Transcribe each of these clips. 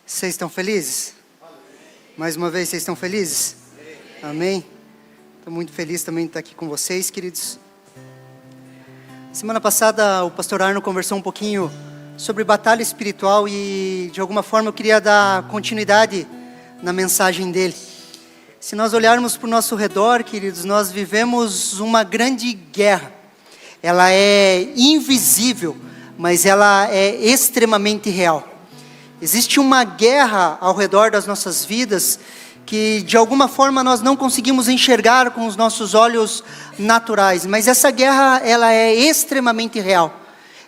Vocês estão felizes? Mais uma vez, vocês estão felizes? Amém? Estou muito feliz também de estar aqui com vocês, queridos. Semana passada o pastor Arno conversou um pouquinho sobre batalha espiritual e de alguma forma eu queria dar continuidade na mensagem dele. Se nós olharmos para o nosso redor, queridos, nós vivemos uma grande guerra. Ela é invisível, mas ela é extremamente real. Existe uma guerra ao redor das nossas vidas que de alguma forma nós não conseguimos enxergar com os nossos olhos naturais, mas essa guerra ela é extremamente real.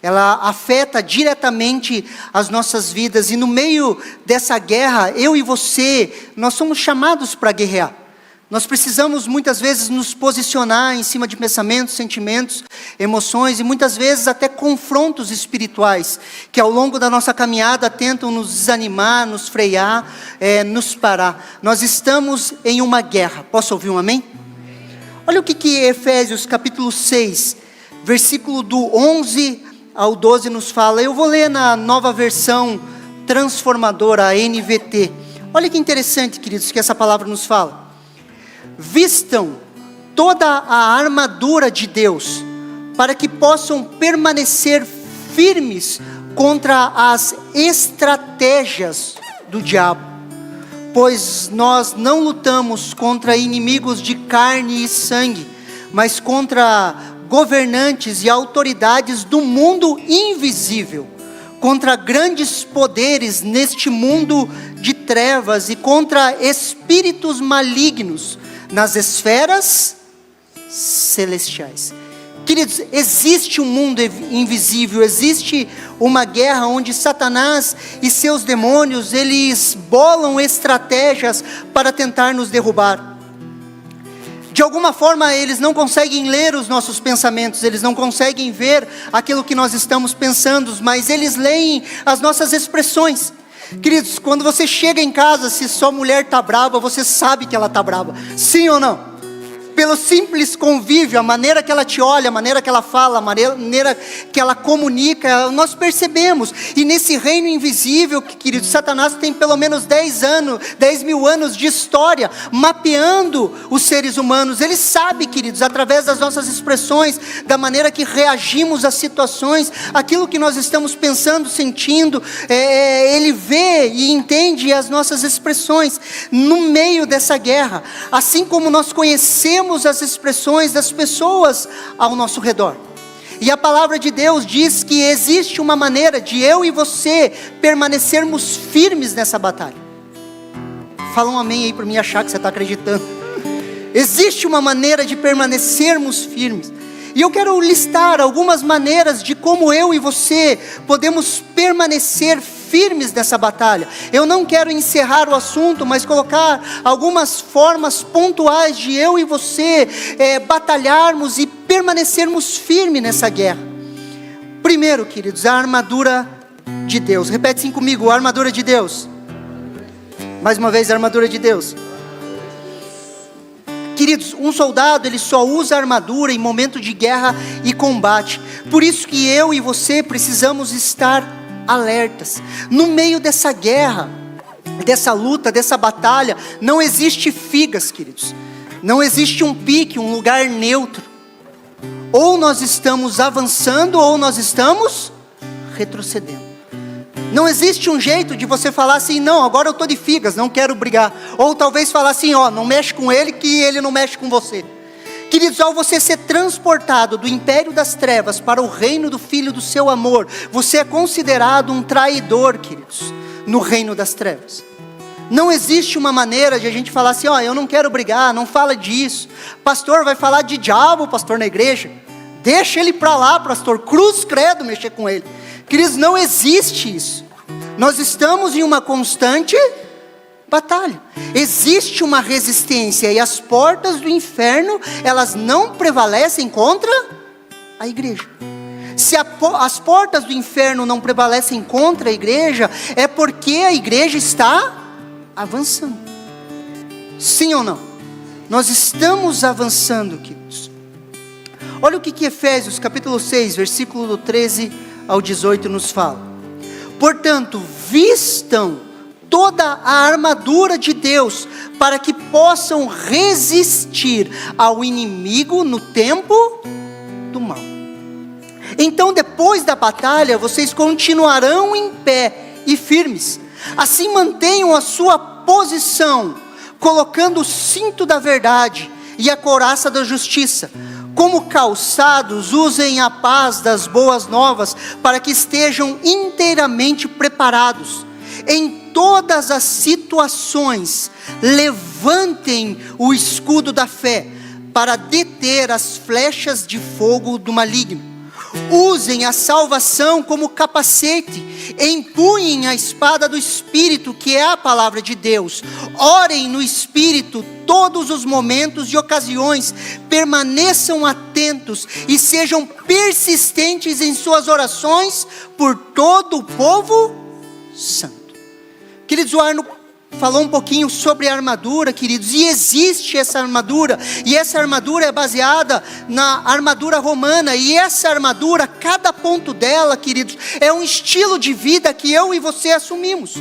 Ela afeta diretamente as nossas vidas e no meio dessa guerra, eu e você, nós somos chamados para guerrear. Nós precisamos muitas vezes nos posicionar em cima de pensamentos, sentimentos, emoções e muitas vezes até confrontos espirituais que ao longo da nossa caminhada tentam nos desanimar, nos frear, nos parar. Nós estamos em uma guerra. Posso ouvir um amém? Olha o que Efésios capítulo 6, versículo do 11 ao 12 nos fala. Eu vou ler na nova versão transformadora, a NVT. Olha que interessante, queridos, que essa palavra nos fala. Vistam toda a armadura de Deus, para que possam permanecer firmes contra as estratégias do diabo. Pois nós não lutamos contra inimigos de carne e sangue, mas contra governantes e autoridades do mundo invisível, contra grandes poderes neste mundo de trevas e contra espíritos malignos nas esferas celestiais. Queridos, existe um mundo invisível, existe uma guerra onde Satanás e seus demônios, eles bolam estratégias para tentar nos derrubar. De alguma forma eles não conseguem ler os nossos pensamentos, eles não conseguem ver aquilo que nós estamos pensando, mas eles leem as nossas expressões. Queridos, quando você chega em casa, se sua mulher está brava, você sabe que ela está brava, sim ou não? Pelo simples convívio, a maneira que ela te olha, a maneira que ela fala, a maneira que ela comunica, nós percebemos. E nesse reino invisível, queridos, Satanás tem pelo menos 10 mil anos de história, mapeando os seres humanos. Ele sabe, queridos, através das nossas expressões, da maneira que reagimos às situações, aquilo que nós estamos pensando, sentindo, ele vê e entende as nossas expressões no meio dessa guerra. Assim como nós conhecemos as expressões das pessoas ao nosso redor. E a palavra de Deus diz que existe uma maneira de eu e você permanecermos firmes nessa batalha. Fala um amém aí para mim achar que você está acreditando. Existe uma maneira de permanecermos firmes. E eu quero listar algumas maneiras de como eu e você podemos permanecer firmes nessa batalha. Eu não quero encerrar o assunto, mas colocar algumas formas pontuais de eu e você batalharmos e permanecermos firmes nessa guerra. Primeiro, queridos, a armadura de Deus. Repete assim comigo, a armadura de Deus. Mais uma vez, a armadura de Deus. Queridos, um soldado ele só usa armadura em momento de guerra e combate. Por isso que eu e você precisamos estar alertas. No meio dessa guerra, dessa luta, dessa batalha, não existe figas, queridos. Não existe um pique, um lugar neutro. Ou nós estamos avançando ou nós estamos retrocedendo. Não existe um jeito de você falar assim, não, agora eu estou de figas, não quero brigar. Ou talvez falar assim, não mexe com ele que ele não mexe com você. Queridos, ao você ser transportado do império das trevas para o reino do Filho do seu amor, você é considerado um traidor, queridos, no reino das trevas. Não existe uma maneira de a gente falar assim, eu não quero brigar, não fala disso. Pastor vai falar de diabo, pastor, na igreja. Deixa ele para lá, pastor, cruz credo mexer com ele. Queridos, não existe isso. Nós estamos em uma constante batalha. Existe uma resistência e as portas do inferno, elas não prevalecem contra a igreja. Se as portas do inferno não prevalecem contra a igreja, é porque a igreja está avançando. Sim ou não? Nós estamos avançando, queridos. Olha o que Efésios capítulo 6, versículo do 13 ao 18 nos fala. Portanto, vistam toda a armadura de Deus, para que possam resistir ao inimigo no tempo do mal. Então, depois da batalha, vocês continuarão em pé e firmes. Assim, mantenham a sua posição, colocando o cinto da verdade e a couraça da justiça. Como calçados, usem a paz das boas novas, para que estejam inteiramente preparados. Em todas as situações, levantem o escudo da fé, para deter as flechas de fogo do maligno. Usem a salvação como capacete, empunhem a espada do Espírito, que é a palavra de Deus. Orem no Espírito todos os momentos e ocasiões, permaneçam atentos e sejam persistentes em suas orações por todo o povo santo. Queridos, o Arno falou um pouquinho sobre a armadura, queridos, e existe essa armadura, e essa armadura é baseada na armadura romana, e essa armadura, cada ponto dela, queridos, é um estilo de vida que eu e você assumimos.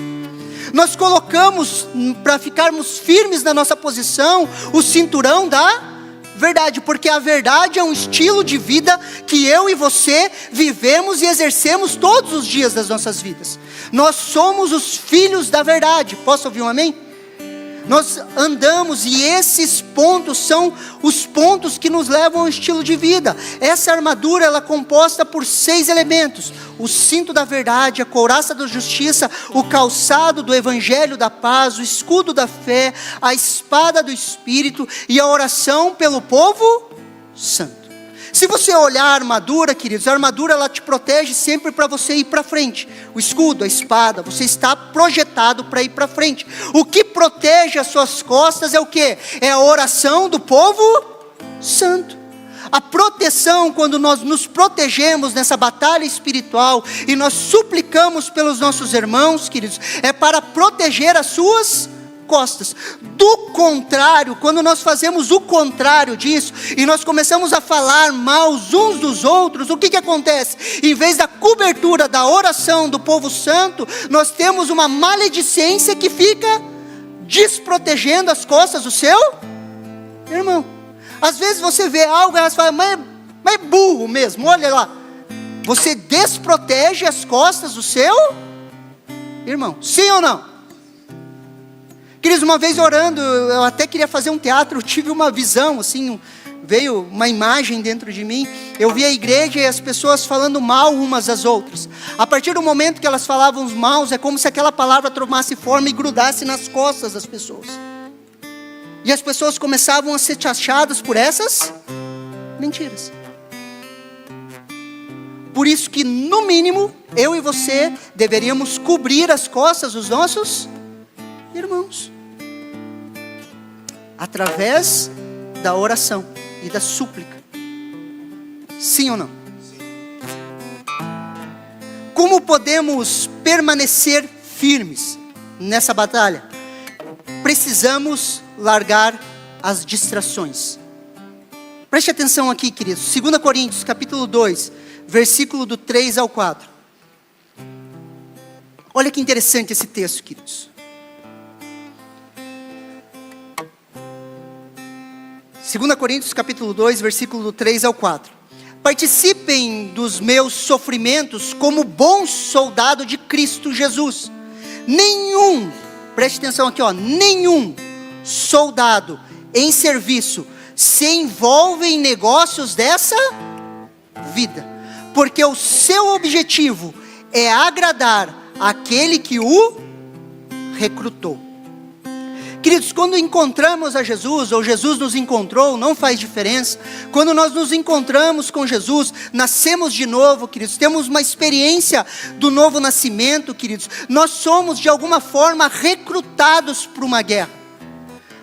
Nós colocamos, para ficarmos firmes na nossa posição, o cinturão da verdade, porque a verdade é um estilo de vida que eu e você vivemos e exercemos todos os dias das nossas vidas. Nós somos os filhos da verdade. Posso ouvir um amém? Nós andamos, e esses pontos são os pontos que nos levam ao estilo de vida. Essa armadura, ela é composta por 6 elementos: o cinto da verdade, a couraça da justiça, o calçado do evangelho da paz, o escudo da fé, a espada do Espírito e a oração pelo povo santo. Se você olhar a armadura, queridos, a armadura, ela te protege sempre para você ir para frente. O escudo, a espada, você está projetado para ir para frente. O que protege as suas costas é o quê? É a oração do povo santo. A proteção, quando nós nos protegemos nessa batalha espiritual e nós suplicamos pelos nossos irmãos, queridos, é para proteger as suas costas. Do contrário, quando nós fazemos o contrário disso, e nós começamos a falar mal uns dos outros, o que acontece? Em vez da cobertura da oração do povo santo, nós temos uma maledicência que fica desprotegendo as costas do seu irmão. Às vezes você vê algo e elas falam, mas é burro mesmo, olha lá. Você desprotege as costas do seu irmão, sim ou não? Queridos, uma vez orando, eu até queria fazer um teatro, eu tive uma visão, assim, veio uma imagem dentro de mim. Eu vi a igreja e as pessoas falando mal umas às outras. A partir do momento que elas falavam mal, é como se aquela palavra tomasse forma e grudasse nas costas das pessoas. E as pessoas começavam a ser taxadas por essas mentiras. Por isso que, no mínimo, eu e você deveríamos cobrir as costas dos nossos irmãos, através da oração e da súplica. Sim ou não? Sim. Como podemos permanecer firmes nessa batalha? Precisamos largar as distrações. Preste atenção aqui, queridos. 2 Coríntios, capítulo 2, versículo do 3 ao 4. Olha que interessante esse texto, queridos. 2 Coríntios capítulo 2, versículo do 3 ao 4. Participem dos meus sofrimentos como bom soldado de Cristo Jesus. Preste atenção aqui, nenhum soldado em serviço se envolve em negócios dessa vida, porque o seu objetivo é agradar aquele que o recrutou. Queridos, quando encontramos a Jesus, ou Jesus nos encontrou, não faz diferença. Quando nós nos encontramos com Jesus, nascemos de novo, queridos, temos uma experiência do novo nascimento, queridos. Nós somos, de alguma forma, recrutados para uma guerra.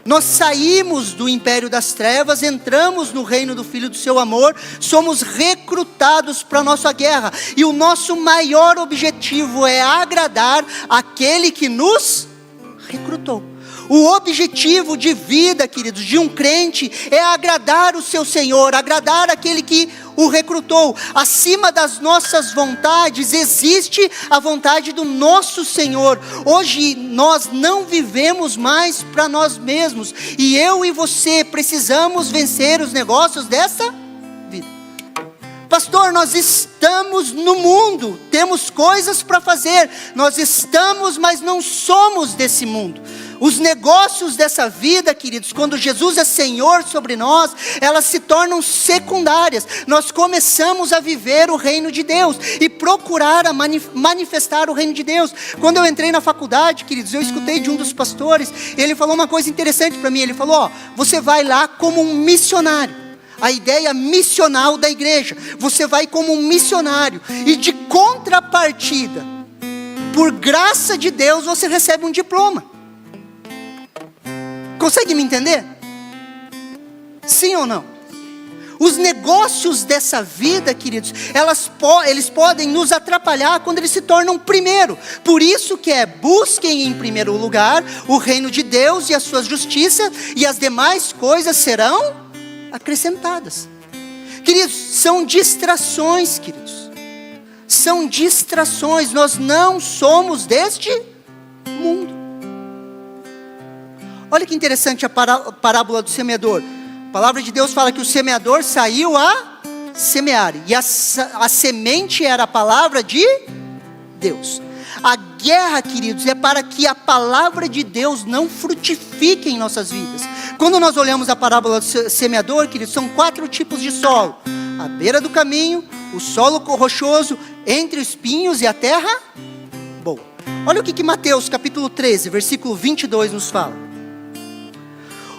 Nós saímos do império das trevas, entramos no reino do Filho do seu amor, somos recrutados para a nossa guerra. E o nosso maior objetivo é agradar aquele que nos recrutou. O objetivo de vida, queridos, de um crente é agradar o seu Senhor, agradar aquele que o recrutou. Acima das nossas vontades existe a vontade do nosso Senhor. Hoje nós não vivemos mais para nós mesmos, e eu e você precisamos vencer os negócios dessa vida. Pastor, nós estamos no mundo, temos coisas para fazer, nós estamos, mas não somos desse mundo. Os negócios dessa vida, queridos, quando Jesus é Senhor sobre nós, elas se tornam secundárias. Nós começamos a viver o reino de Deus e procurar manifestar o reino de Deus. Quando eu entrei na faculdade, queridos, eu escutei de um dos pastores, ele falou uma coisa interessante para mim. Ele falou: você vai lá como um missionário. A ideia missional da igreja, você vai como um missionário, e de contrapartida, por graça de Deus, você recebe um diploma. Consegue me entender? Sim ou não? Os negócios dessa vida, queridos, eles podem nos atrapalhar quando eles se tornam primeiro. Por isso que busquem em primeiro lugar o reino de Deus e a sua justiça, e as demais coisas serão acrescentadas. Queridos, são distrações, queridos. São distrações. Nós não somos deste mundo. Olha que interessante a parábola do semeador. A palavra de Deus fala que o semeador saiu a semear, e a semente era a palavra de Deus. A guerra, queridos, é para que a palavra de Deus não frutifique em nossas vidas. Quando nós olhamos a parábola do semeador, queridos, são 4 tipos de solo: à beira do caminho, o solo rochoso, entre espinhos e a terra boa. Olha o que Mateus capítulo 13, versículo 22 nos fala.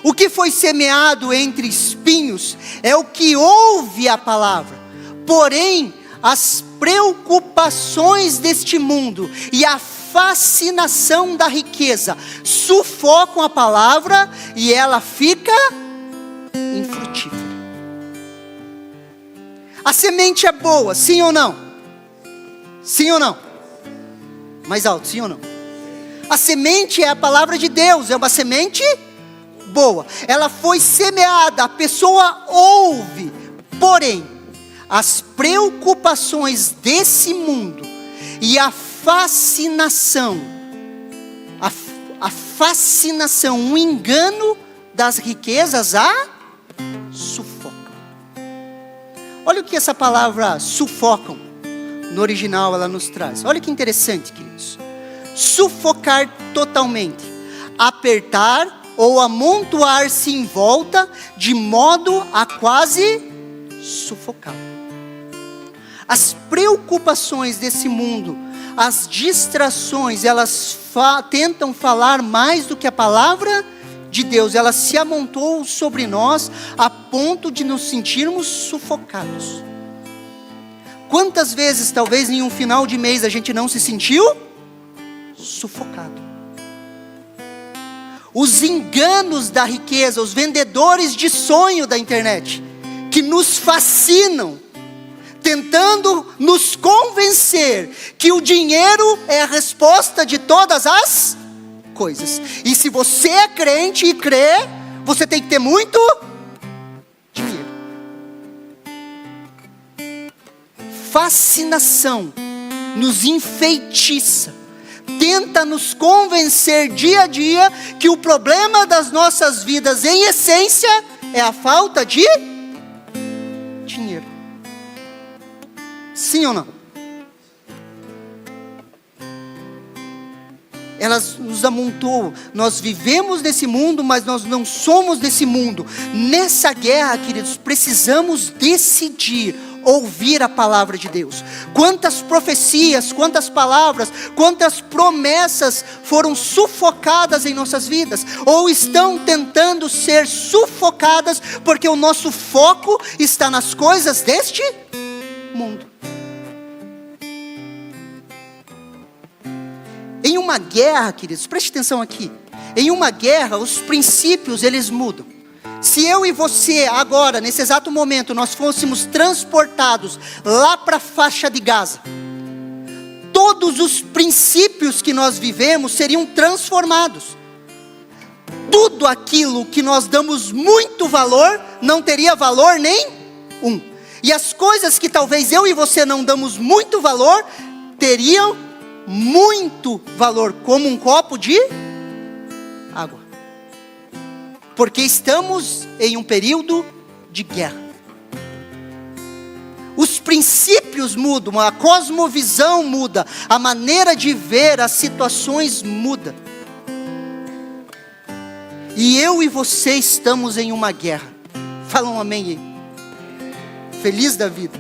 O que foi semeado entre espinhos é o que ouve a palavra, porém as preocupações deste mundo e a fascinação da riqueza sufocam a palavra e ela fica infrutífera. A semente é boa, sim ou não? Sim ou não? Mais alto, sim ou não? A semente é a palavra de Deus, é uma semente boa. Ela foi semeada, a pessoa ouve, porém as preocupações desse mundo e a fascinação, o engano das riquezas a sufocam. Olha o que essa palavra sufocam no original ela nos traz. Olha que interessante, queridos. Sufocar totalmente, apertar ou amontoar-se em volta de modo a quase sufocar. As preocupações desse mundo, as distrações, elas tentam falar mais do que a palavra de Deus. Ela se amontou sobre nós a ponto de nos sentirmos sufocados. Quantas vezes, talvez em um final de mês, a gente não se sentiu sufocado? Os enganos da riqueza, os vendedores de sonho da internet, que nos fascinam, tentando nos convencer que o dinheiro é a resposta de todas as coisas. E se você é crente e crê, você tem que ter muito dinheiro. Fascinação nos enfeitiça, tenta nos convencer dia a dia que o problema das nossas vidas, em essência, é a falta de dinheiro. Sim ou não? Elas nos amontoam. Nós vivemos nesse mundo, mas nós não somos desse mundo. Nessa guerra, queridos, precisamos decidir ouvir a palavra de Deus. Quantas profecias, quantas palavras, quantas promessas foram sufocadas em nossas vidas, ou estão tentando ser sufocadas, porque o nosso foco está nas coisas deste mundo. Em uma guerra, queridos, preste atenção aqui. Em uma guerra, os princípios, eles mudam. Se eu e você, agora, nesse exato momento, nós fôssemos transportados lá para a faixa de Gaza, todos os princípios que nós vivemos seriam transformados. Tudo aquilo que nós damos muito valor, não teria valor nenhum. E as coisas que talvez eu e você não damos muito valor, teriam muito valor, como um copo de água. Porque estamos em um período de guerra. Os princípios mudam, a cosmovisão muda, a maneira de ver as situações muda. E eu e você estamos em uma guerra. Fala um amém aí. Feliz da vida.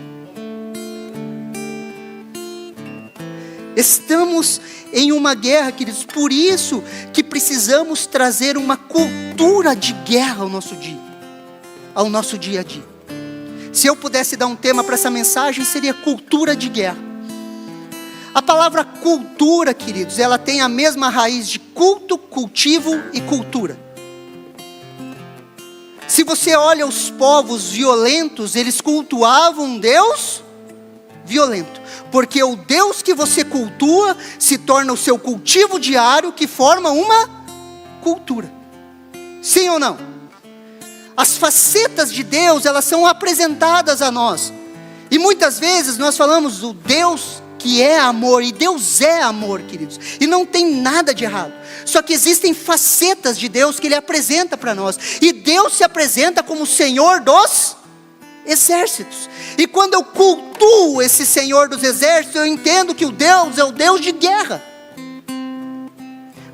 Estamos em uma guerra, queridos. Por isso que precisamos trazer uma cultura de guerra ao nosso dia a dia. Se eu pudesse dar um tema para essa mensagem, seria cultura de guerra. A palavra cultura, queridos, ela tem a mesma raiz de culto, cultivo e cultura. Se você olha os povos violentos, eles cultuavam um Deus violento. Porque o Deus que você cultua se torna o seu cultivo diário, que forma uma cultura. Sim ou não? As facetas de Deus, elas são apresentadas a nós. E muitas vezes nós falamos o Deus que é amor. E Deus é amor, queridos. E não tem nada de errado. Só que existem facetas de Deus que Ele apresenta para nós. E Deus se apresenta como o Senhor dos exércitos. E quando eu cultuo esse Senhor dos exércitos, eu entendo que o Deus é o Deus de guerra.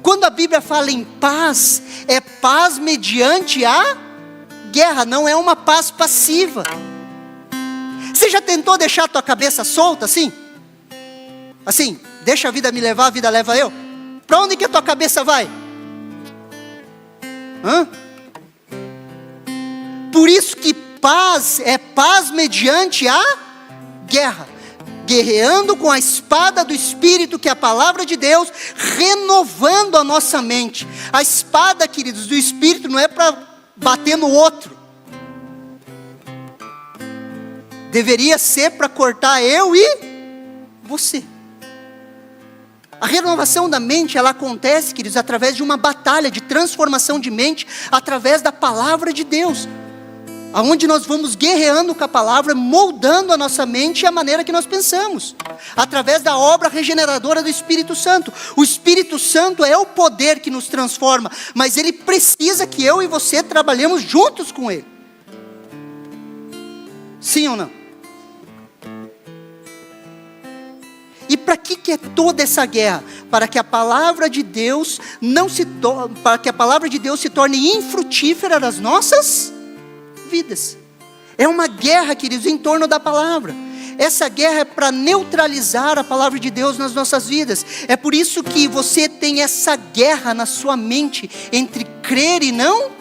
Quando a Bíblia fala em paz, é paz mediante a guerra, não é uma paz passiva. Você já tentou deixar a tua cabeça solta assim? Assim, deixa a vida me levar, a vida leva eu. Para onde que a tua cabeça vai? Por isso que paz é paz mediante a guerra. Guerreando com a espada do Espírito, que é a palavra de Deus, renovando a nossa mente. A espada, queridos, do Espírito não é para bater no outro. Deveria ser para cortar eu e você. A renovação da mente, ela acontece, queridos, através de uma batalha de transformação de mente, através da palavra de Deus. Aonde nós vamos guerreando com a palavra, moldando a nossa mente e a maneira que nós pensamos. Através da obra regeneradora do Espírito Santo. O Espírito Santo é o poder que nos transforma, mas ele precisa que eu e você trabalhemos juntos com ele. Sim ou não? E para que é toda essa guerra? Para que a palavra de Deus para que a palavra de Deus se torne infrutífera nas nossas vidas. É uma guerra, queridos, em torno da palavra. Essa guerra é para neutralizar a palavra de Deus nas nossas vidas. É por isso que você tem essa guerra na sua mente entre crer e não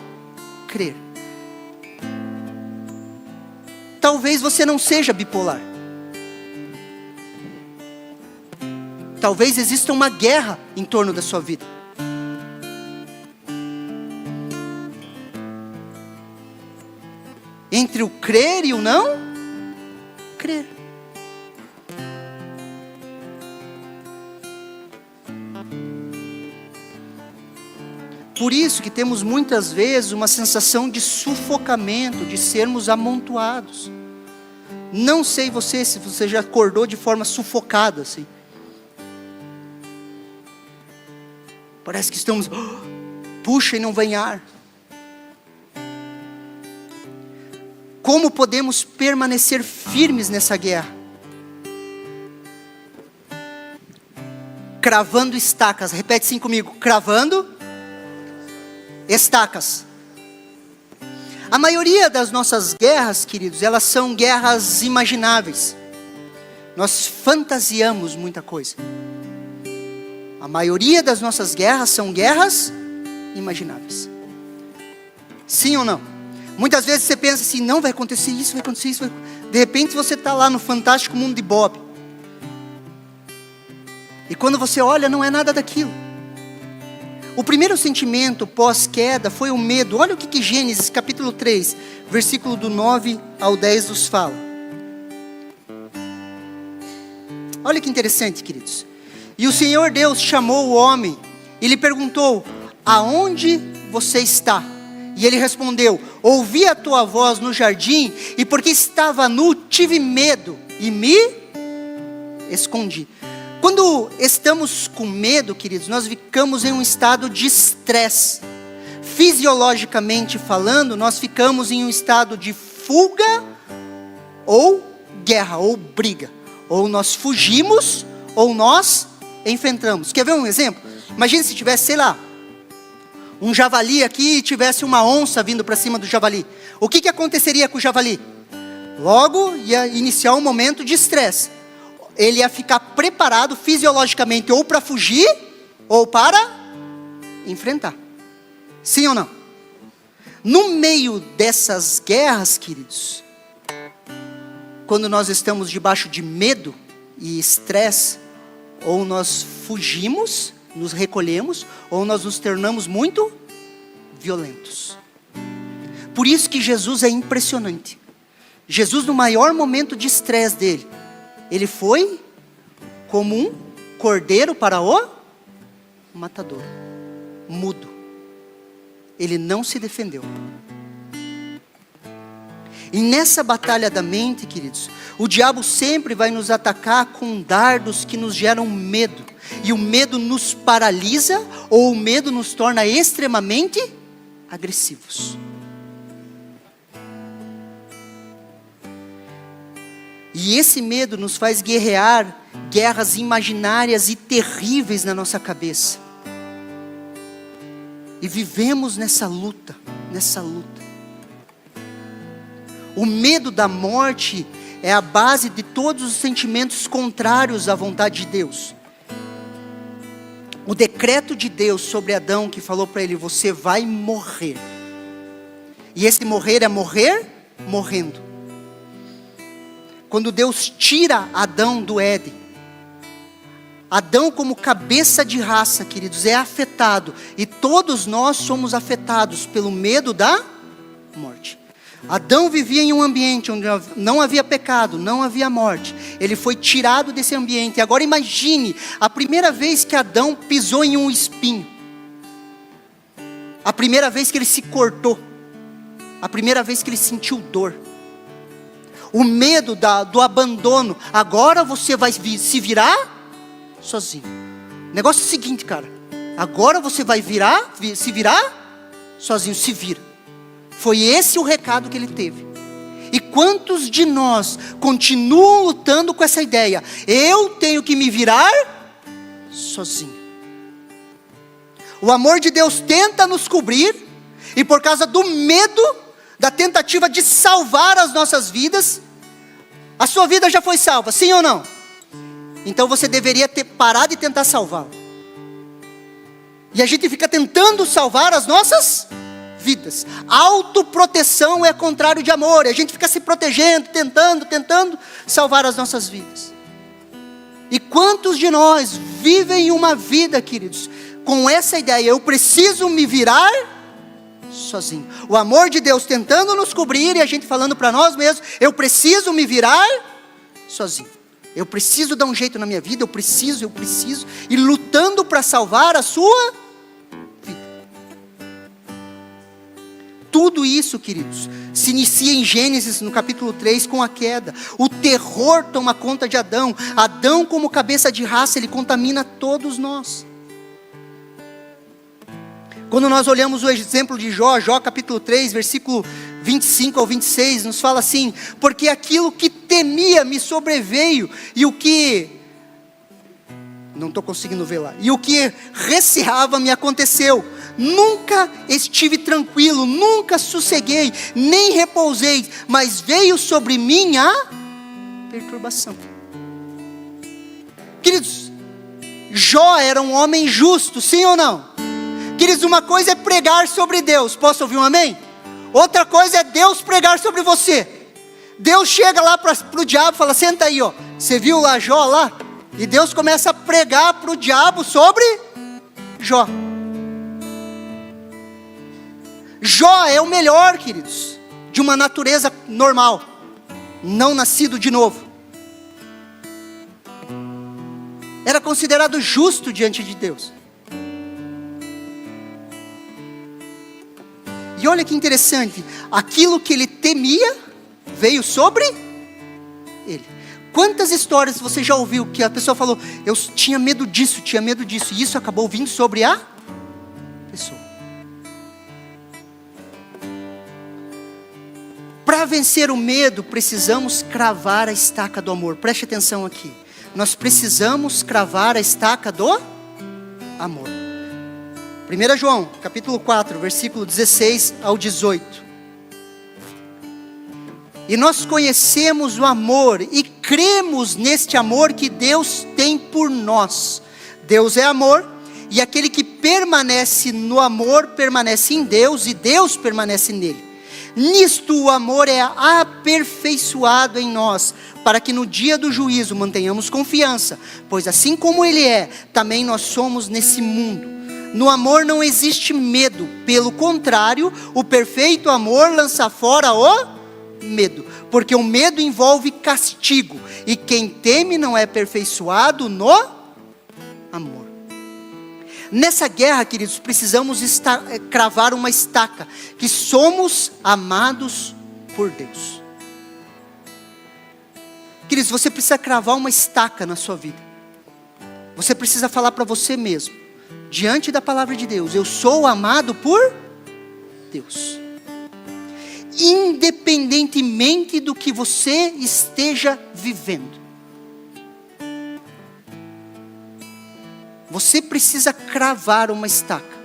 crer. Talvez você não seja bipolar. Talvez exista uma guerra em torno da sua vida. Entre o crer e o não crer. Por isso que temos muitas vezes uma sensação de sufocamento, de sermos amontoados. Não sei você, se você já acordou de forma sufocada assim. Parece que estamos, puxa e não vem ar. Como podemos permanecer firmes nessa guerra? Cravando estacas. Repete assim comigo. Cravando estacas. A maioria das nossas guerras, queridos, elas são guerras imagináveis. Nós fantasiamos muita coisa. A maioria das nossas guerras são guerras imagináveis. Sim ou não? Muitas vezes você pensa assim, não, vai acontecer isso, vai acontecer isso. De repente você está lá no fantástico mundo de Bob. E quando você olha, não é nada daquilo. O primeiro sentimento pós-queda foi o medo. Olha o que Gênesis capítulo 3, versículo do 9 ao 10 nos fala. Olha que interessante, queridos. E o Senhor Deus chamou o homem e lhe perguntou, aonde você está? E ele respondeu: ouvi a tua voz no jardim, e porque estava nu, tive medo, e me escondi. Quando estamos com medo, queridos, nós ficamos em um estado de estresse. Fisiologicamente falando, nós ficamos em um estado de fuga, ou guerra, ou briga. Ou nós fugimos, ou nós enfrentamos. Quer ver um exemplo? Imagina se tivesse, sei lá, um javali aqui e tivesse uma onça vindo para cima do javali. O que aconteceria com o javali? Logo ia iniciar um momento de estresse. Ele ia ficar preparado fisiologicamente ou para fugir ou para enfrentar. Sim ou não? No meio dessas guerras, queridos, quando nós estamos debaixo de medo e estresse, ou nós fugimos, nos recolhemos, ou nós nos tornamos muito violentos. Por isso que Jesus é impressionante. Jesus, no maior momento de estresse dele, ele foi como um cordeiro para o matador, mudo. Ele não se defendeu. E nessa batalha da mente, queridos, o diabo sempre vai nos atacar com dardos que nos geram medo. E o medo nos paralisa, ou o medo nos torna extremamente agressivos. E esse medo nos faz guerrear guerras imaginárias e terríveis na nossa cabeça. E vivemos nessa luta. O medo da morte é a base de todos os sentimentos contrários à vontade de Deus. O decreto de Deus sobre Adão, que falou para ele: você vai morrer. E esse morrer é morrer morrendo. Quando Deus tira Adão do Éden, Adão, como cabeça de raça, queridos, é afetado. E todos nós somos afetados pelo medo da morte. Adão vivia em um ambiente onde não havia pecado, não havia morte. Ele foi tirado desse ambiente. Agora imagine a primeira vez que Adão pisou em um espinho. A primeira vez que ele se cortou. A primeira vez que ele sentiu dor. O medo do abandono. Agora você vai se virar sozinho. O negócio é o seguinte, cara. Agora você vai se virar sozinho. Se vira. Foi esse o recado que ele teve. E quantos de nós continuam lutando com essa ideia? Eu tenho que me virar sozinho. O amor de Deus tenta nos cobrir, e por causa do medo, da tentativa de salvar as nossas vidas, a sua vida já foi salva, sim ou não? Então você deveria ter parado de tentar salvá-la. E a gente fica tentando salvar as nossas vidas. Autoproteção é contrário de amor. E a gente fica se protegendo, tentando salvar as nossas vidas. E quantos de nós vivem uma vida, queridos, com essa ideia: eu preciso me virar sozinho. O amor de Deus tentando nos cobrir, e a gente falando para nós mesmos: eu preciso me virar sozinho. Eu preciso dar um jeito na minha vida, eu preciso, e lutando para salvar a sua vida. Tudo isso, queridos, se inicia em Gênesis, no capítulo 3, com a queda. O terror toma conta de Adão. Adão, como cabeça de raça, ele contamina todos nós. Quando nós olhamos o exemplo de Jó, capítulo 3, versículo 25 ao 26, nos fala assim: porque aquilo que temia me sobreveio, e o que... não estou conseguindo ver lá. E o que receava me aconteceu. Nunca estive tranquilo, nunca sosseguei, nem repousei, mas veio sobre mim a perturbação. Queridos, Jó era um homem justo, sim ou não? Queridos, uma coisa é pregar sobre Deus. Posso ouvir um amém? Outra coisa é Deus pregar sobre você. Deus chega lá para o diabo e fala: senta aí, ó. Você viu lá Jó lá? E Deus começa a pregar para o diabo sobre Jó. Jó é o melhor, queridos, de uma natureza normal, não nascido de novo. Era considerado justo diante de Deus. E olha que interessante, aquilo que ele temia veio sobre ele. Quantas histórias você já ouviu que a pessoa falou, eu tinha medo disso, e isso acabou vindo sobre a pessoa. Para vencer o medo, precisamos cravar a estaca do amor. Preste atenção aqui. Nós precisamos cravar a estaca do amor. 1 João, capítulo 4, versículo 16 ao 18. E nós conhecemos o amor e cremos neste amor que Deus tem por nós. Deus é amor, e aquele que permanece no amor, permanece em Deus, e Deus permanece nele. Nisto o amor é aperfeiçoado em nós, para que no dia do juízo mantenhamos confiança, pois assim como Ele é, também nós somos nesse mundo. No amor não existe medo, pelo contrário, o perfeito amor lança fora o medo, porque o medo envolve castigo, e quem teme não é aperfeiçoado no amor. Nessa guerra, queridos, precisamos cravar uma estaca, que somos amados por Deus. Queridos, você precisa cravar uma estaca na sua vida. Você precisa falar para você mesmo, diante da palavra de Deus, eu sou amado por Deus. Independentemente do que você esteja vivendo. Você precisa cravar uma estaca.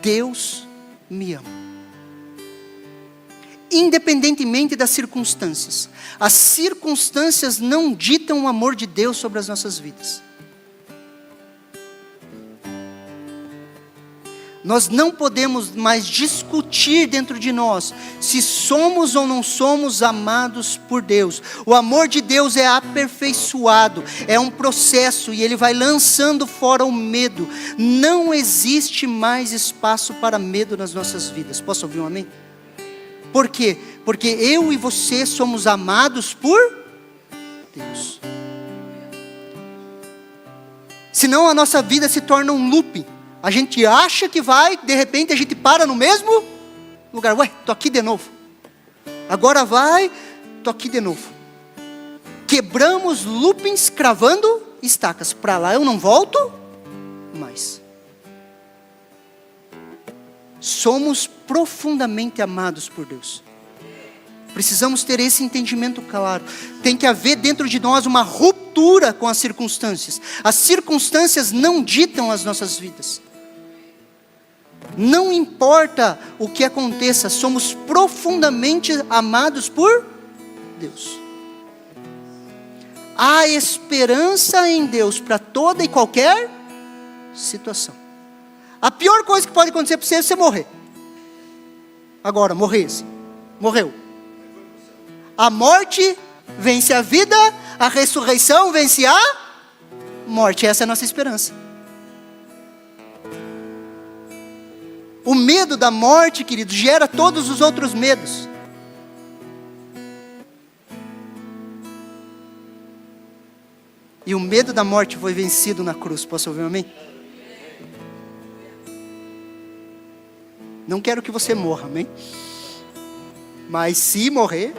Deus me ama. Independentemente das circunstâncias. As circunstâncias não ditam o amor de Deus sobre as nossas vidas. Nós não podemos mais discutir dentro de nós se somos ou não somos amados por Deus. O amor de Deus é aperfeiçoado, é um processo, e Ele vai lançando fora o medo. Não existe mais espaço para medo nas nossas vidas. Posso ouvir um amém? Por quê? Porque eu e você somos amados por Deus. Senão a nossa vida se torna um looping. A gente acha que vai, de repente a gente para no mesmo lugar. Ué, tô aqui de novo. Agora vai, tô aqui de novo. Quebramos loopings, cravando estacas. Para lá eu não volto mais. Somos profundamente amados por Deus. Precisamos ter esse entendimento claro. Tem que haver dentro de nós uma ruptura com as circunstâncias. As circunstâncias não ditam as nossas vidas. Não importa o que aconteça, somos profundamente amados por Deus. Há esperança em Deus para toda e qualquer situação. A pior coisa que pode acontecer para você é você morrer. Agora, morresse. Morreu. A morte vence a vida, a ressurreição vence a morte. Essa é a nossa esperança. O medo da morte, querido, gera todos os outros medos. E o medo da morte foi vencido na cruz. Posso ouvir um amém? Não quero que você morra, amém? Mas se morrer,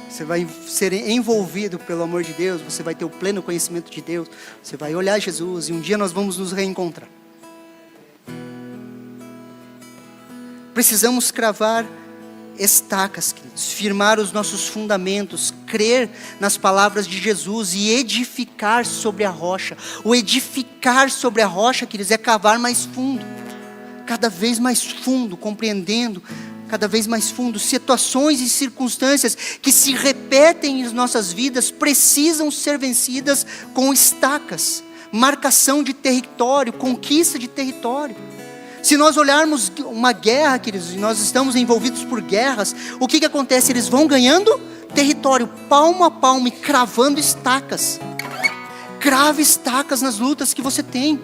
você vai ser envolvido pelo amor de Deus, você vai ter o pleno conhecimento de Deus, você vai olhar Jesus e um dia nós vamos nos reencontrar. Precisamos cravar estacas, queridos, firmar os nossos fundamentos, crer nas palavras de Jesus e edificar sobre a rocha. O edificar sobre a rocha, queridos, é cavar mais fundo, cada vez mais fundo, compreendendo cada vez mais fundo. Situações e circunstâncias que se repetem em nossas vidas precisam ser vencidas com estacas, marcação de território, conquista de território. Se nós olharmos uma guerra, queridos, e nós estamos envolvidos por guerras, o que acontece? Eles vão ganhando território, palmo a palmo, e cravando estacas. Crave estacas nas lutas que você tem.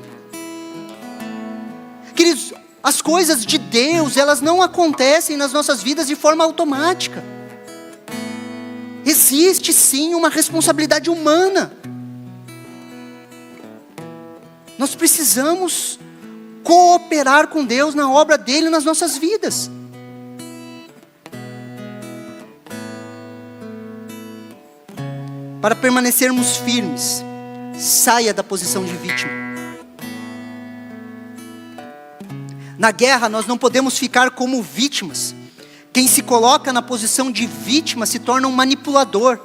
Queridos, as coisas de Deus, elas não acontecem nas nossas vidas de forma automática. Existe sim uma responsabilidade humana. Nós precisamos cooperar com Deus na obra dele nas nossas vidas. Para permanecermos firmes, saia da posição de vítima. Na guerra nós não podemos ficar como vítimas. Quem se coloca na posição de vítima se torna um manipulador.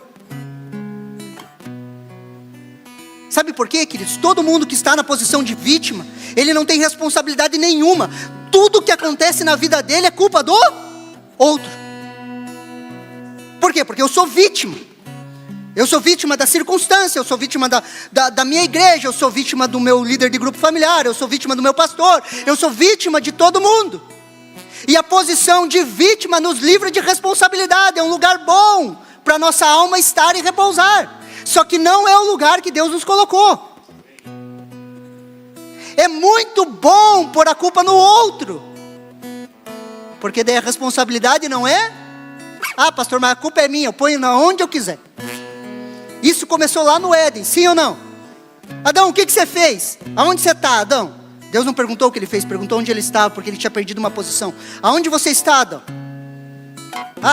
Sabe por quê, queridos? Todo mundo que está na posição de vítima, ele não tem responsabilidade nenhuma. Tudo que acontece na vida dele é culpa do outro. Por quê? Porque eu sou vítima. Eu sou vítima da circunstância, eu sou vítima da minha igreja, eu sou vítima do meu líder de grupo familiar, eu sou vítima do meu pastor, eu sou vítima de todo mundo. E a posição de vítima nos livra de responsabilidade, é um lugar bom para nossa alma estar e repousar. Só que não é o lugar que Deus nos colocou. É muito bom pôr a culpa no outro, porque daí a responsabilidade não é, pastor, mas a culpa é minha, eu ponho onde eu quiser. Isso começou lá no Éden, sim ou não? Adão, o que você fez? Aonde você está, Adão? Deus não perguntou o que ele fez, perguntou onde ele estava, porque ele tinha perdido uma posição. Aonde você está, Adão?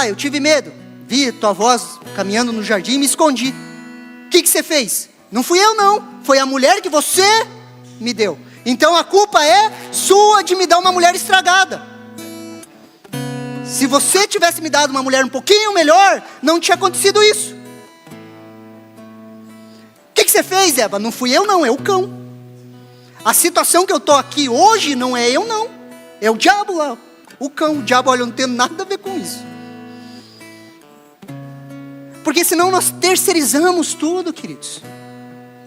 Eu tive medo. Vi tua voz caminhando no jardim e me escondi. O que você fez? Não fui eu não, foi a mulher que você me deu. Então a culpa é sua de me dar uma mulher estragada. Se você tivesse me dado uma mulher um pouquinho melhor, não tinha acontecido isso. O que você fez, Eva? Não fui eu não, é o cão. A situação que eu estou aqui hoje não é eu não, é o diabo lá, o cão. O diabo, olha, eu não tenho nada a ver com isso. Porque senão nós terceirizamos tudo, queridos.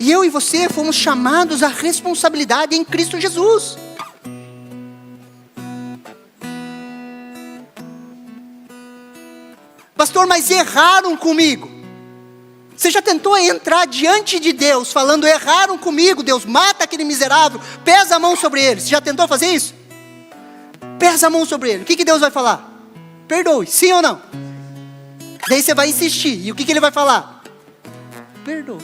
E eu e você fomos chamados à responsabilidade em Cristo Jesus. Pastor, mas erraram comigo. Você já tentou entrar diante de Deus falando, erraram comigo, Deus, mata aquele miserável, pesa a mão sobre ele. Você já tentou fazer isso? Pesa a mão sobre ele. O que Deus vai falar? Perdoe, sim ou não? Daí você vai insistir, e o que ele vai falar? Perdoe.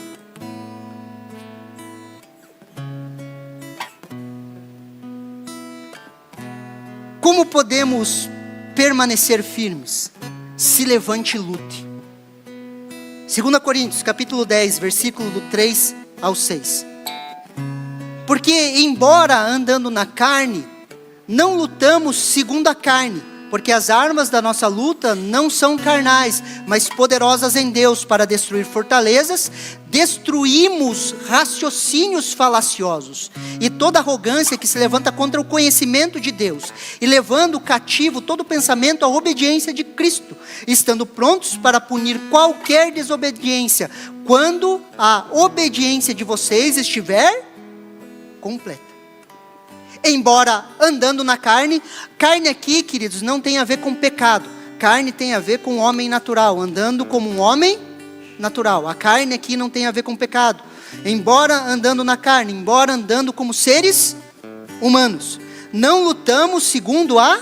Como podemos permanecer firmes? Se levante e lute. 2 Coríntios, capítulo 10, versículo do 3 ao 6. Porque, embora andando na carne, não lutamos segundo a carne, porque as armas da nossa luta não são carnais, mas poderosas em Deus para destruir fortalezas. Destruímos raciocínios falaciosos e toda arrogância que se levanta contra o conhecimento de Deus, e levando cativo todo pensamento à obediência de Cristo, estando prontos para punir qualquer desobediência, quando a obediência de vocês estiver completa. Embora andando na carne, carne aqui, queridos, não tem a ver com pecado. Carne tem a ver com o homem natural, andando como um homem natural. A carne aqui não tem a ver com pecado. Embora andando na carne, embora andando como seres humanos, não lutamos segundo a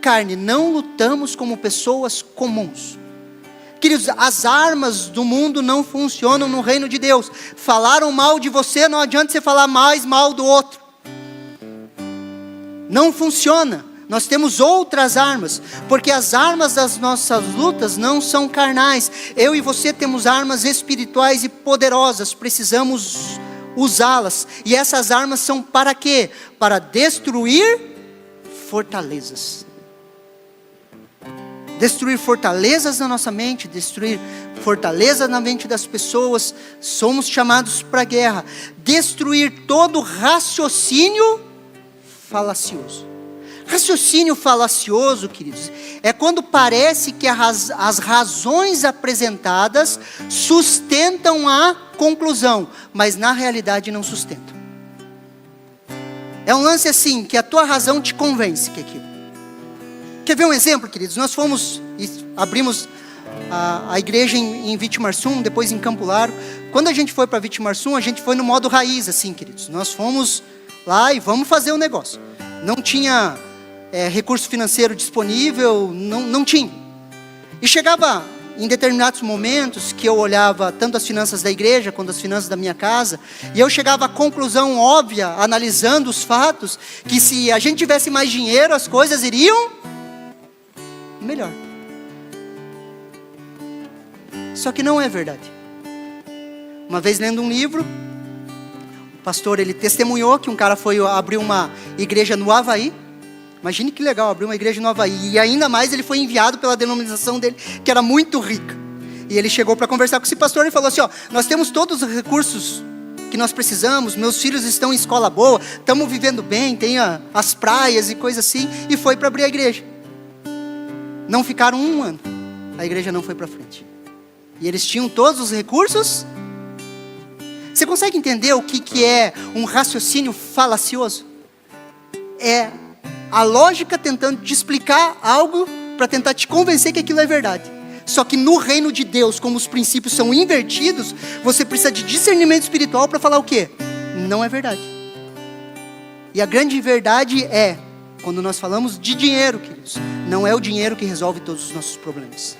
carne, não lutamos como pessoas comuns. Queridos, as armas do mundo não funcionam no reino de Deus. Falaram mal de você, não adianta você falar mais mal do outro. Não funciona. Nós temos outras armas, porque as armas das nossas lutas não são carnais. Eu e você temos armas espirituais e poderosas, precisamos usá-las. E essas armas são para quê? Para destruir fortalezas. Destruir fortalezas na nossa mente, destruir fortalezas na mente das pessoas. Somos chamados para a guerra. Destruir todo raciocínio falacioso. Raciocínio falacioso, queridos, é quando parece que as razões apresentadas sustentam a conclusão, mas na realidade não sustentam. É um lance assim, que a tua razão te convence que é aquilo. Quer ver um exemplo, queridos? Nós fomos e abrimos a igreja em Vitimarsum, depois em Campo Largo. Quando a gente foi para Vitimarsum, a gente foi no modo raiz, assim, queridos. Nós fomos lá e vamos fazer o negócio. Não tinha recurso financeiro disponível, não tinha. E chegava em determinados momentos que eu olhava tanto as finanças da igreja quanto as finanças da minha casa, e eu chegava à conclusão óbvia, analisando os fatos, que se a gente tivesse mais dinheiro, as coisas iriam melhor. Só que não é verdade. Uma vez lendo um livro, o pastor ele testemunhou que um cara foi abrir uma igreja no Havaí. Imagine que legal, abrir uma igreja no Havaí. E ainda mais ele foi enviado pela denominação dele, que era muito rica. E ele chegou para conversar com esse pastor e falou assim, nós temos todos os recursos que nós precisamos, meus filhos estão em escola boa, estamos vivendo bem, tem as praias e coisas assim. E foi para abrir a igreja. Não ficaram um ano, a igreja não foi para frente. E eles tinham todos os recursos. Você consegue entender o que é um raciocínio falacioso? É a lógica tentando te explicar algo para tentar te convencer que aquilo é verdade. Só que no reino de Deus, como os princípios são invertidos, você precisa de discernimento espiritual para falar o quê? Não é verdade. E a grande verdade é, quando nós falamos de dinheiro, queridos, não é o dinheiro que resolve todos os nossos problemas.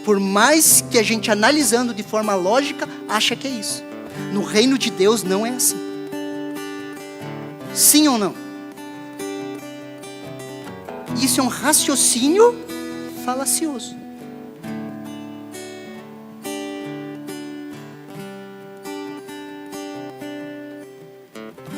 Por mais que a gente analisando de forma lógica, acha que é isso. No reino de Deus não é assim. Sim ou não? Isso é um raciocínio falacioso.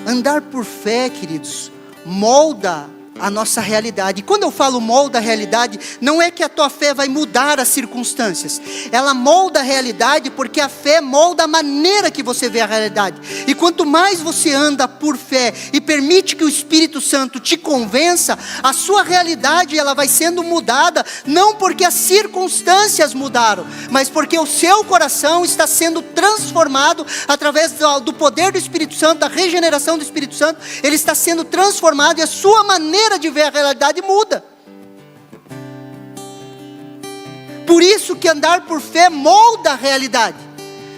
Andar por fé, queridos, molda a nossa realidade. E quando eu falo molda a realidade, não é que a tua fé vai mudar as circunstâncias. Ela molda a realidade porque a fé molda a maneira que você vê a realidade. E quanto mais você anda por fé e permite que o Espírito Santo te convença, a sua realidade ela vai sendo mudada, não porque as circunstâncias mudaram, mas porque o seu coração está sendo transformado através do poder do Espírito Santo, da regeneração do Espírito Santo. Ele está sendo transformado e a sua maneira de ver a realidade muda. Por isso que andar por fé molda a realidade.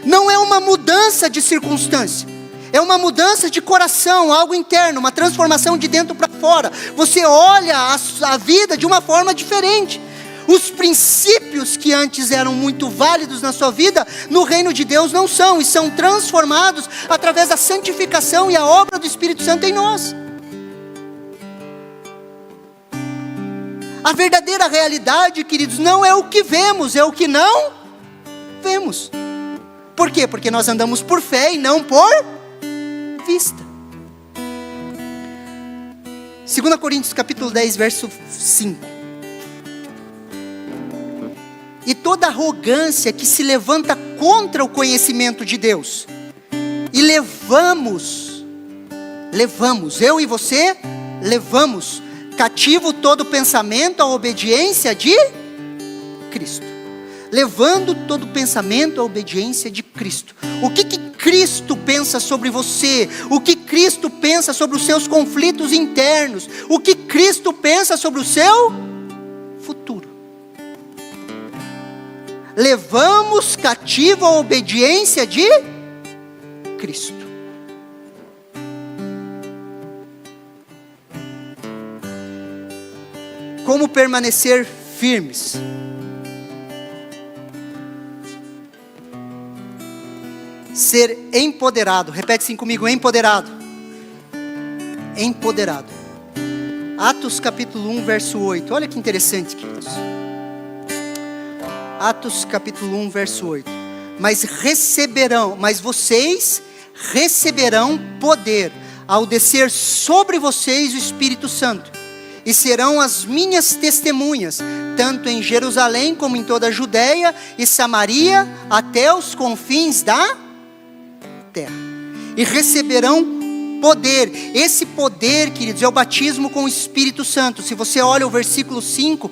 Não é uma mudança de circunstância, é uma mudança de coração, algo interno, uma transformação de dentro para fora. Você olha a vida de uma forma diferente. Os princípios que antes eram muito válidos na sua vida, no reino de Deus não são, e são transformados através da santificação e a obra do Espírito Santo em nós. A verdadeira realidade, queridos, não é o que vemos, é o que não vemos. Por quê? Porque nós andamos por fé e não por vista. 2 Coríntios capítulo 10, verso 5. E toda arrogância que se levanta contra o conhecimento de Deus. E levamos, eu e você, levamos cativo todo pensamento à obediência de Cristo. Levando todo pensamento à obediência de Cristo. O que Cristo pensa sobre você? O que Cristo pensa sobre os seus conflitos internos? O que Cristo pensa sobre o seu futuro? Levamos cativo à obediência de Cristo. Como permanecer firmes? Ser empoderado. Repete assim comigo, empoderado. Empoderado. Atos capítulo 1, verso 8. Olha que interessante, queridos. Atos capítulo 1, verso 8. Mas vocês receberão poder ao descer sobre vocês o Espírito Santo. E serão as minhas testemunhas, tanto em Jerusalém como em toda a Judeia e Samaria, até os confins da terra. E receberão poder. Esse poder, queridos, é o batismo com o Espírito Santo. Se você olha o versículo 5,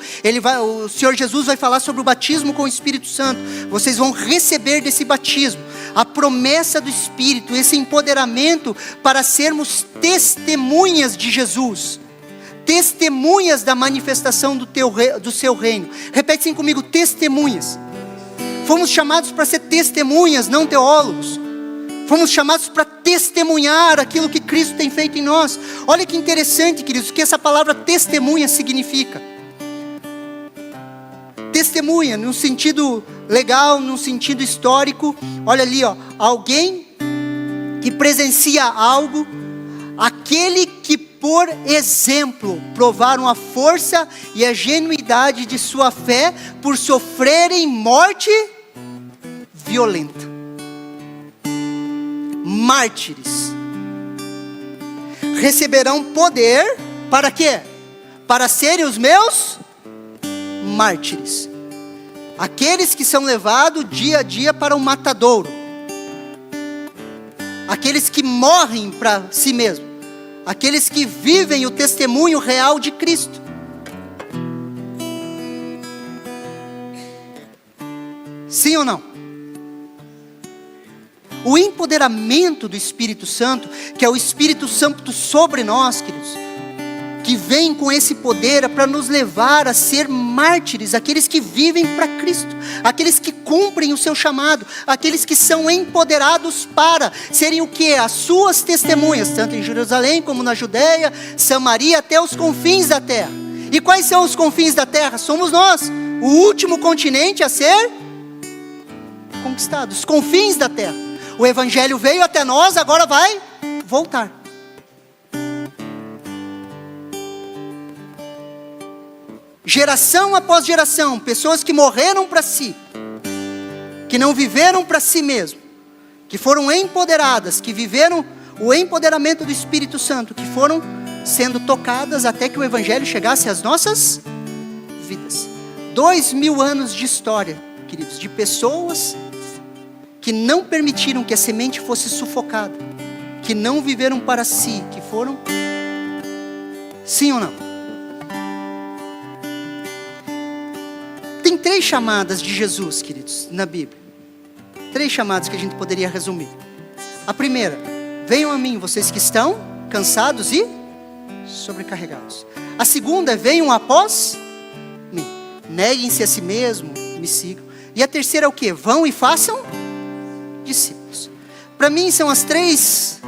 o Senhor Jesus vai falar sobre o batismo com o Espírito Santo. Vocês vão receber desse batismo a promessa do Espírito, esse empoderamento para sermos testemunhas de Jesus. Testemunhas da manifestação do seu reino. Repete assim comigo, testemunhas. Fomos chamados para ser testemunhas, não teólogos. Fomos chamados para testemunhar aquilo que Cristo tem feito em nós. Olha que interessante, queridos, que essa palavra testemunha significa. testemunha, num sentido legal, num sentido histórico. Olha ali, ó, alguém que presencia algo, aquele que por exemplo provaram a força e a genuidade de sua fé por sofrerem morte violenta. Mártires receberão poder para quê? Para serem os meus mártires. Aqueles que são levados dia a dia para o matadouro. Aqueles que morrem para si mesmo. Aqueles que vivem o testemunho real de Cristo. Sim ou não? O empoderamento do Espírito Santo, que é o Espírito Santo sobre nós, queridos, que vem com esse poder é para nos levar a ser mártires, aqueles que vivem para Cristo, aqueles que cumprem o seu chamado, aqueles que são empoderados para serem o que? As suas testemunhas, tanto em Jerusalém como na Judeia, Samaria, até os confins da terra. E quais são os confins da terra? Somos nós, o último continente a ser conquistado, os confins da terra. O Evangelho veio até nós, agora vai voltar. Geração após geração, pessoas que morreram para si, que não viveram para si mesmo, que foram empoderadas, que viveram o empoderamento do Espírito Santo, que foram sendo tocadas até que o Evangelho chegasse às nossas vidas. 2000 anos de história, queridos, de pessoas que não permitiram que a semente fosse sufocada, que não viveram para si, que foram, sim ou não? Tem 3 chamadas de Jesus, queridos, na Bíblia. 3 chamadas que a gente poderia resumir. A primeira, venham a mim, vocês que estão cansados e sobrecarregados. A segunda é, venham após mim, neguem-se a si mesmo, me sigam. E a terceira é o que? Vão e façam discípulos. Para mim são os 3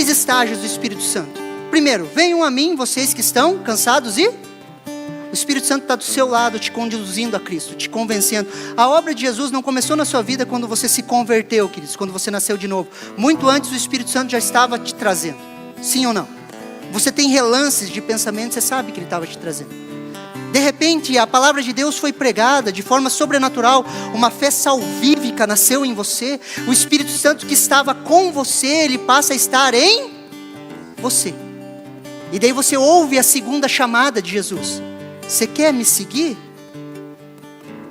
estágios do Espírito Santo. Primeiro, venham a mim, vocês que estão cansados e o Espírito Santo está do seu lado, te conduzindo a Cristo, te convencendo. A obra de Jesus não começou na sua vida quando você se converteu, queridos, quando você nasceu de novo. Muito antes o Espírito Santo já estava te trazendo. Sim ou não? Você tem relances de pensamento, você sabe que Ele estava te trazendo. De repente, a palavra de Deus foi pregada de forma sobrenatural, uma fé salvífica nasceu em você, o Espírito Santo que estava com você, ele passa a estar em você. E daí você ouve a segunda chamada de Jesus. Você quer me seguir?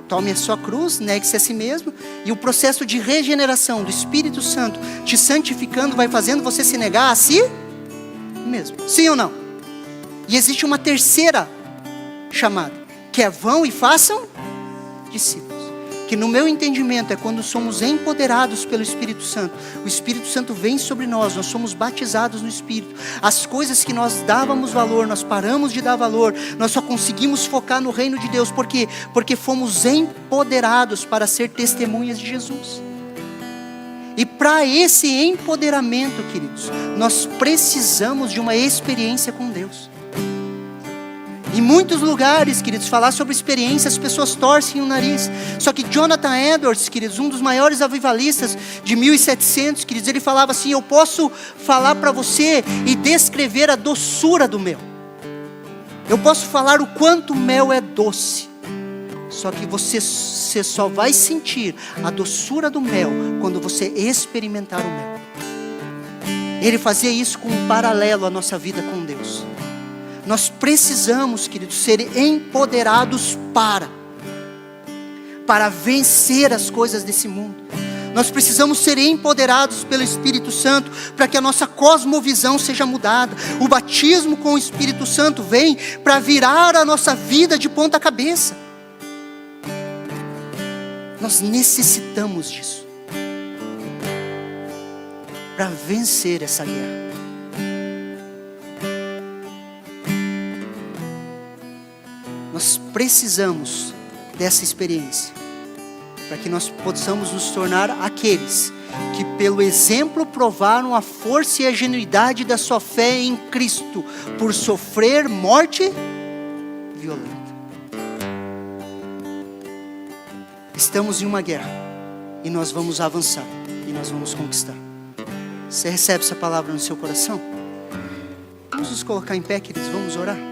Tome a sua cruz, negue-se a si mesmo, e o processo de regeneração do Espírito Santo te santificando vai fazendo você se negar a si mesmo. Sim ou não? E existe uma terceira chamada, que é vão e façam discípulos, que no meu entendimento é quando somos empoderados pelo Espírito Santo, o Espírito Santo vem sobre nós, nós somos batizados no Espírito, as coisas que nós dávamos valor, nós paramos de dar valor, nós só conseguimos focar no reino de Deus, por quê? Porque fomos empoderados para ser testemunhas de Jesus. E para esse empoderamento, queridos, nós precisamos de uma experiência com Deus. Em muitos lugares, queridos, falar sobre experiência, as pessoas torcem o nariz. Só que Jonathan Edwards, queridos, um dos maiores avivalistas de 1700, queridos, ele falava assim: eu posso falar para você e descrever a doçura do mel. Eu posso falar o quanto o mel é doce. Só que você só vai sentir a doçura do mel quando você experimentar o mel. Ele fazia isso com um paralelo à nossa vida com Deus. Nós precisamos, queridos, ser empoderados para vencer as coisas desse mundo. Nós precisamos ser empoderados pelo Espírito Santo para que a nossa cosmovisão seja mudada. O batismo com o Espírito Santo vem para virar a nossa vida de ponta cabeça. Nós necessitamos disso para vencer essa guerra. Nós precisamos dessa experiência para que nós possamos nos tornar aqueles que pelo exemplo provaram a força e a genuidade da sua fé em Cristo por sofrer morte violenta. estamos em uma guerra e nós vamos avançar e nós vamos conquistar. Você recebe essa palavra no seu coração? Vamos nos colocar em pé, queridos, vamos orar.